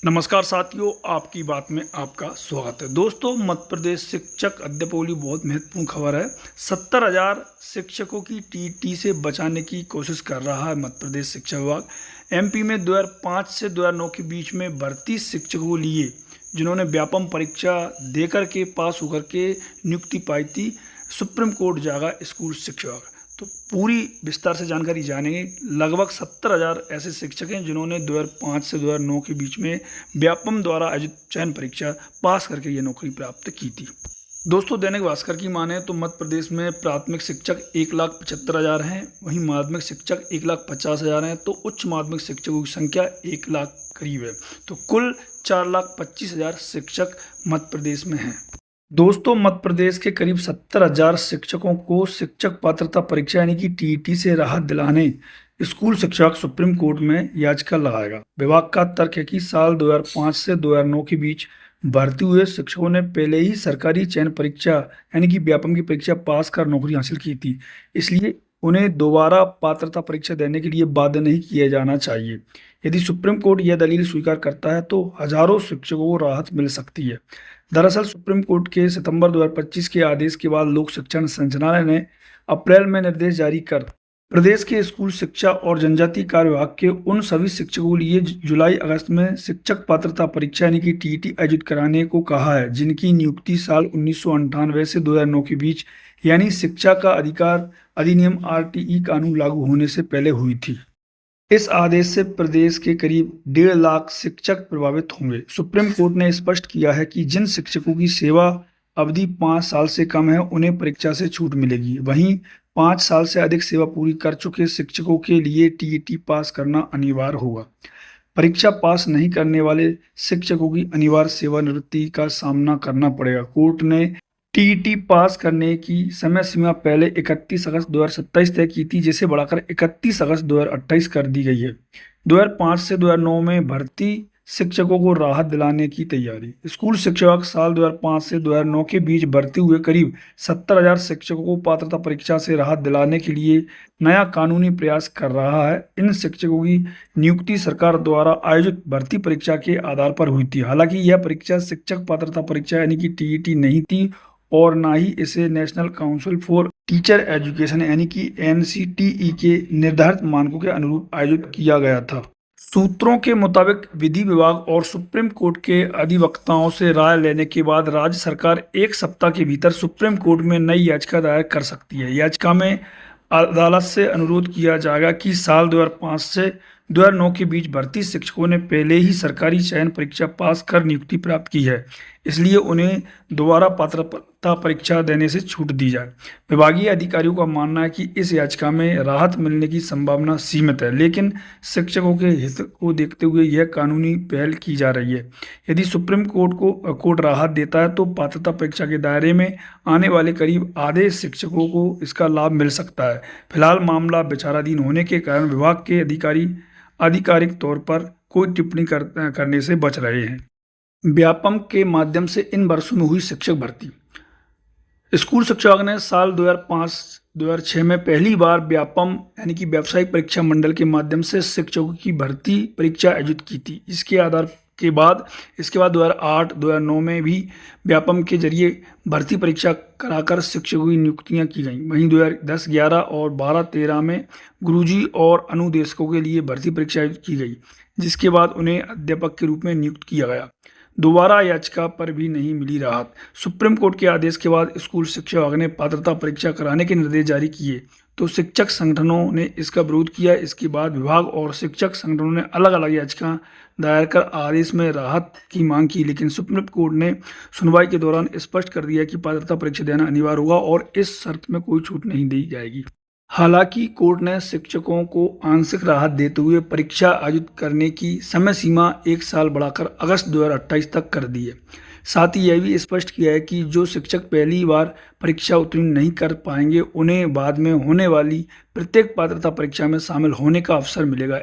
नमस्कार साथियों, आपकी बात में आपका स्वागत है। दोस्तों, मध्य प्रदेश शिक्षक अद्यपवली बहुत महत्वपूर्ण खबर है। 70,000 शिक्षकों की टीटी से बचाने की कोशिश कर रहा है मध्य प्रदेश शिक्षा विभाग। एमपी में 2005 से 2009 के बीच में भर्ती शिक्षकों को लिए जिन्होंने व्यापम परीक्षा देकर के पास होकर के नियुक्ति पाई थी, सुप्रीम कोर्ट जागा स्कूल शिक्षा विभाग। तो पूरी विस्तार से जानकारी जानेंगे। लगभग 70,000 ऐसे शिक्षक हैं जिन्होंने 2005 से 2009 के बीच में व्यापम द्वारा आयोजित चयन परीक्षा पास करके ये नौकरी प्राप्त की थी। दोस्तों, दैनिक भास्कर की माने तो मध्य प्रदेश में प्राथमिक शिक्षक 1,75,000 हैं, वहीं माध्यमिक शिक्षक 1,50,000 हैं, तो उच्च माध्यमिक शिक्षकों की संख्या 1 लाख करीब है। तो कुल 4,25,000 शिक्षक मध्य प्रदेश में हैं। दोस्तों, मध्य प्रदेश के करीब 70,000 शिक्षकों को शिक्षक पात्रता परीक्षा यानी कि टीईटी से राहत दिलाने स्कूल शिक्षा विभाग सुप्रीम कोर्ट में याचिका लगाएगा। विभाग का तर्क है कि साल 2005 से 2009 के बीच भर्ती हुए शिक्षकों ने पहले ही सरकारी चयन परीक्षा यानी कि व्यापम की परीक्षा पास कर नौकरी हासिल की थी, इसलिए उन्हें दोबारा पात्रता परीक्षा देने के लिए बाध्य नहीं किया जाना चाहिए। यदि सुप्रीम कोर्ट यह दलील स्वीकार करता है तो हजारों शिक्षकों को राहत मिल सकती है। दरअसल सुप्रीम कोर्ट के सितंबर 2025 के आदेश के बाद लोक शिक्षण संचालनालय ने अप्रैल में निर्देश जारी कर प्रदेश के स्कूल शिक्षा और जनजातीय कार्य विभाग के उन सभी शिक्षकों के लिए जुलाई अगस्त में शिक्षक पात्रता परीक्षा यानी कि टीईटी आयोजित कराने को कहा है, जिनकी नियुक्ति साल 1998 से 2009 के बीच यानी शिक्षा का अधिकार अधिनियम आरटीई कानून लागू होने से पहले हुई थी। इस आदेश से प्रदेश के करीब 1.5 लाख शिक्षक प्रभावित होंगे। सुप्रीम कोर्ट ने स्पष्ट किया है कि जिन शिक्षकों की सेवा अवधि 5 साल से कम है उन्हें परीक्षा से छूट मिलेगी। वहीं 5 साल से अधिक सेवा पूरी कर चुके शिक्षकों के लिए टीईटी पास करना अनिवार्य होगा। परीक्षा पास नहीं करने वाले शिक्षकों की अनिवार्य सेवानिवृत्ति का सामना करना पड़ेगा। कोर्ट ने टीईटी पास करने की समय सीमा पहले 31 अगस्त 2027 तय की थी, जिसे बढ़ाकर 31 अगस्त 2028 कर दी गई है। 2005 से 2009 में भर्ती शिक्षकों को राहत दिलाने की तैयारी। स्कूल शिक्षा विभाग साल 2005 से 2009 के बीच भर्ती हुए करीब 70,000 शिक्षकों को पात्रता परीक्षा से राहत दिलाने के लिए नया कानूनी प्रयास कर रहा है। इन शिक्षकों की नियुक्ति सरकार द्वारा आयोजित भर्ती परीक्षा के आधार पर हुई थी। हालांकि यह परीक्षा शिक्षक पात्रता परीक्षा यानी कि टीईटी नहीं थी और ना ही इसे national council for teacher education यानी कि एनसीटीई के निर्धारित मानकों के अनुरूप आयोजित किया गया था। सूत्रों के मुताबिक विधि विभाग और सुप्रीम कोर्ट के अधिवक्ताओं से राय लेने के बाद राज्य सरकार 1 सप्ताह के भीतर सुप्रीम कोर्ट में नई याचिका दायर कर सकती है। याचिका में अदालत से अनुरोध किया जाएगा कि साल 2005 से 2009 के बीच भर्ती शिक्षकों ने पहले ही सरकारी चयन परीक्षा पास कर नियुक्ति प्राप्त की है, इसलिए उन्हें दोबारा पात्रता परीक्षा देने से छूट दी जाए। विभागीय अधिकारियों का मानना है कि इस याचिका में राहत मिलने की संभावना सीमित है, लेकिन शिक्षकों के हित को देखते हुए यह कानूनी पहल की जा रही है। यदि सुप्रीम कोर्ट राहत देता है तो पात्रता परीक्षा के दायरे में आने वाले करीब आधे शिक्षकों को इसका लाभ मिल सकता है। फिलहाल मामला विचाराधीन होने के कारण विभाग के अधिकारी आधिकारिक तौर पर कोई टिप्पणी करने से बच रहे हैं। व्यापम के माध्यम से इन वर्षों में हुई शिक्षक भर्ती। स्कूल शिक्षा विभाग ने साल 2005-2006 में पहली बार व्यापम यानी कि व्यावसायिक परीक्षा मंडल के माध्यम से शिक्षकों की भर्ती परीक्षा आयोजित की थी। इसके बाद 2008-2009 में भी व्यापम के जरिए भर्ती परीक्षा कराकर शिक्षकों की नियुक्तियां की गईं। वहीं 2010-11 और 12-13 में गुरुजी और अनुदेशकों के लिए भर्ती परीक्षा आयोजित की गई, जिसके बाद उन्हें अध्यापक के रूप में नियुक्त किया गया। दोबारा याचिका पर भी नहीं मिली राहत। सुप्रीम कोर्ट के आदेश के बाद स्कूल शिक्षा विभाग ने पात्रता परीक्षा कराने के निर्देश जारी किए तो शिक्षक संगठनों ने इसका विरोध किया। इसके बाद विभाग और शिक्षक संगठनों ने अलग अलग याचिका दायर कर आदेश में राहत की मांग की, लेकिन सुप्रीम कोर्ट ने सुनवाई के दौरान स्पष्ट कर दिया कि पात्रता परीक्षा देना अनिवार्य होगा और इस शर्त में कोई छूट नहीं दी जाएगी। हालांकि कोर्ट ने शिक्षकों को आंशिक राहत देते हुए परीक्षा आयोजित करने की समय सीमा 1 साल बढ़ाकर अगस्त 2028 तक कर दी है। साथ ही यह भी स्पष्ट किया है कि जो शिक्षक पहली बार परीक्षा उत्तीर्ण नहीं कर पाएंगे उन्हें बाद में होने वाली प्रत्येक पात्रता परीक्षा में शामिल होने का अवसर मिलेगा।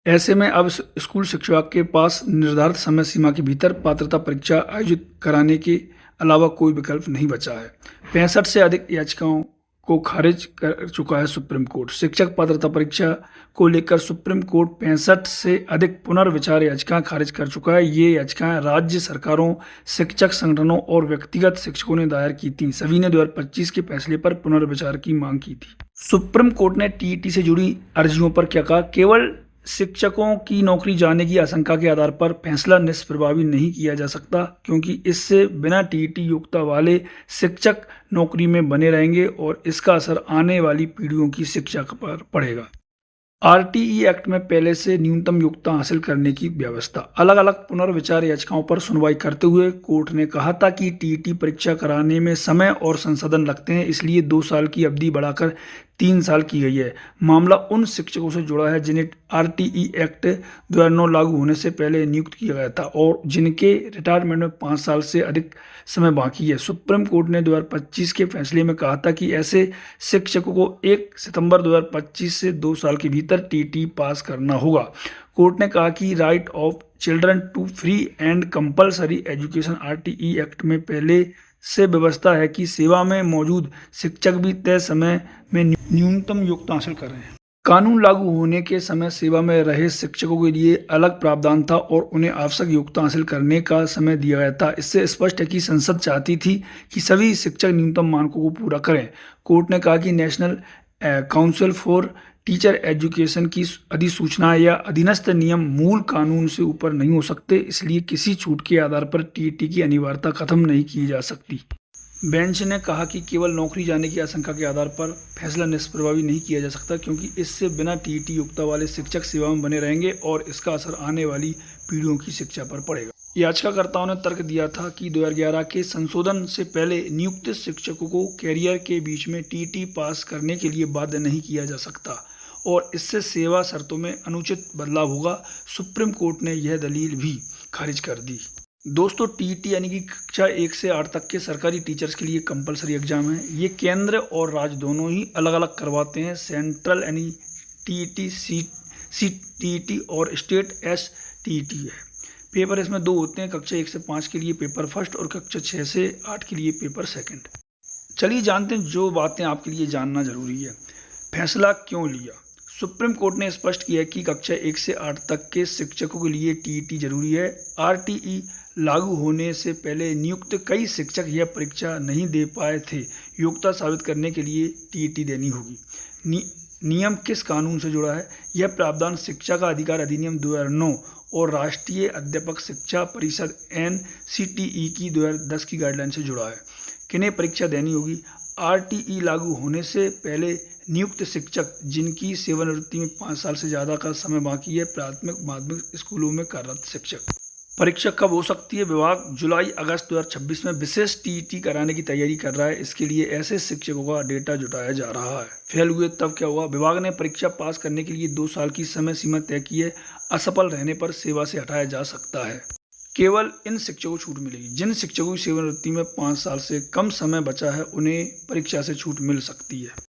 ऐसे में अब स्कूल शिक्षा विभाग के पास निर्धारित समय सीमा के भीतर पात्रता परीक्षा आयोजित कराने के अलावा कोई विकल्प नहीं बचा है। 65 से अधिक याचिकाओं को खारिज कर चुका है सुप्रीम कोर्ट। शिक्षक पात्रता परीक्षा को लेकर सुप्रीम कोर्ट 65 से अधिक पुनर्विचार याचिकाएं खारिज कर चुका है। ये याचिकाएं राज्य सरकारों, शिक्षक संगठनों और व्यक्तिगत शिक्षकों ने दायर की थी। सभी ने 2025 के फैसले पर पुनर्विचार की मांग की थी। सुप्रीम कोर्ट ने टीईटी से जुड़ी अर्जियों पर क्या कहा? केवल शिक्षकों की नौकरी जाने की आशंका के आधार पर फैसला निष्प्रभावी नहीं किया जा सकता, क्योंकि इससे बिना टीईटी योग्यता वाले शिक्षक नौकरी में बने रहेंगे और इसका असर आने वाली पीढ़ियों की शिक्षा पर पड़ेगा। आरटीई एक्ट में पहले से न्यूनतम योग्यता हासिल करने की व्यवस्था। अलग अलग पुनर्विचार याचिकाओं पर सुनवाई करते हुए कोर्ट ने कहा था कि टीईटी परीक्षा कराने में समय और संसाधन लगते हैं, इसलिए 2 साल की अवधि बढ़ाकर 3 साल की गई है। मामला उन शिक्षकों से जुड़ा है जिन्हें आरटीई एक्ट 2009 लागू होने से पहले नियुक्त किया गया था और जिनके रिटायरमेंट में 5 साल से अधिक समय बाकी है। सुप्रीम कोर्ट ने 2025 के फैसले में कहा था कि ऐसे शिक्षकों को 1 सितंबर 2025 से 2 साल के भीतर टीईटी पास करना होगा। कोर्ट ने कहा कि right of children to free and compulsory education RTE act में पहले से व्यवस्था है कि सेवा में मौजूद शिक्षक भी तय समय में न्यूनतम योग्यता हासिल कर रहे हैं। कानून लागू होने के समय सेवा में रहे शिक्षकों के लिए अलग प्रावधान था और उन्हें आवश्यक योग्यता हासिल करने का समय दिया गया था। इससे स्पष्ट है कि संसद चाहती थी कि सभी शिक्षक न्यूनतम मानकों को पूरा करें। कोर्ट ने कहा कि national council for teacher education की अधिसूचना या अधीनस्थ नियम मूल कानून से ऊपर नहीं हो सकते, इसलिए किसी छूट के आधार पर टीईटी की अनिवार्यता खत्म नहीं की जा सकती। बेंच ने कहा कि केवल नौकरी जाने की आशंका के आधार पर फैसला निष्प्रभावी नहीं किया जा सकता, क्योंकि इससे बिना टीईटी योग्यता वाले शिक्षक सेवा में बने रहेंगे और इसका असर आने वाली पीढ़ियों की शिक्षा पर पड़ेगा। याचिकाकर्ताओं ने तर्क दिया था कि 2011 के संशोधन से पहले नियुक्त शिक्षकों को कैरियर के बीच में टीईटी पास करने के लिए बाध्य नहीं किया जा सकता और इससे सेवा शर्तों में अनुचित बदलाव होगा। सुप्रीम कोर्ट ने यह दलील भी खारिज कर दी। दोस्तों, टीईटी यानी कि कक्षा 1 से 8 तक के सरकारी टीचर्स के लिए कंपलसरी एग्जाम है। ये केंद्र और राज्य दोनों ही अलग अलग करवाते हैं। सेंट्रल यानी टीईटी, सीटीईटी और स्टेट एसटीईटी है। पेपर इसमें 2 होते हैं, कक्षा 1 से 5 के लिए पेपर फर्स्ट और कक्षा 6 से 8 के लिए पेपर सेकंड। चलिए जानते हैं जो बातें आपके लिए जानना जरूरी है। फैसला क्यों लिया? सुप्रीम कोर्ट ने स्पष्ट किया कि कक्षा 1 से 8 तक के शिक्षकों के लिए टीईटी जरूरी है। आरटीई लागू होने से पहले नियुक्त कई शिक्षक यह परीक्षा नहीं दे पाए थे। योग्यता साबित करने के लिए टीईटी देनी होगी। नियम किस कानून से जुड़ा है? यह प्रावधान शिक्षा का अधिकार अधिनियम 2009 और राष्ट्रीय अध्यापक शिक्षा परिषद एनसीटीई की 2010 की गाइडलाइन से जुड़ा है। किन्हें परीक्षा देनी होगी? आरटीई लागू होने से पहले नियुक्त शिक्षक जिनकी सेवानिवृत्ति में 5 साल से ज़्यादा का समय बाकी है, प्राथमिक माध्यमिक स्कूलों में कार्यरत शिक्षक। परीक्षा कब हो सकती है? विभाग जुलाई-अगस्त 2026 में विशेष टीईटी कराने की तैयारी कर रहा है। इसके लिए ऐसे शिक्षकों का डेटा जुटाया जा रहा है। फेल हुए तब क्या हुआ? विभाग ने परीक्षा पास करने के लिए 2 साल की समय सीमा तय की है। असफल रहने पर सेवा से हटाया जा सकता है। केवल इन शिक्षकों को छूट मिलेगी जिन शिक्षकों की सेवानिवृत्ति में 5 साल से कम समय बचा है, उन्हें परीक्षा से छूट मिल सकती है।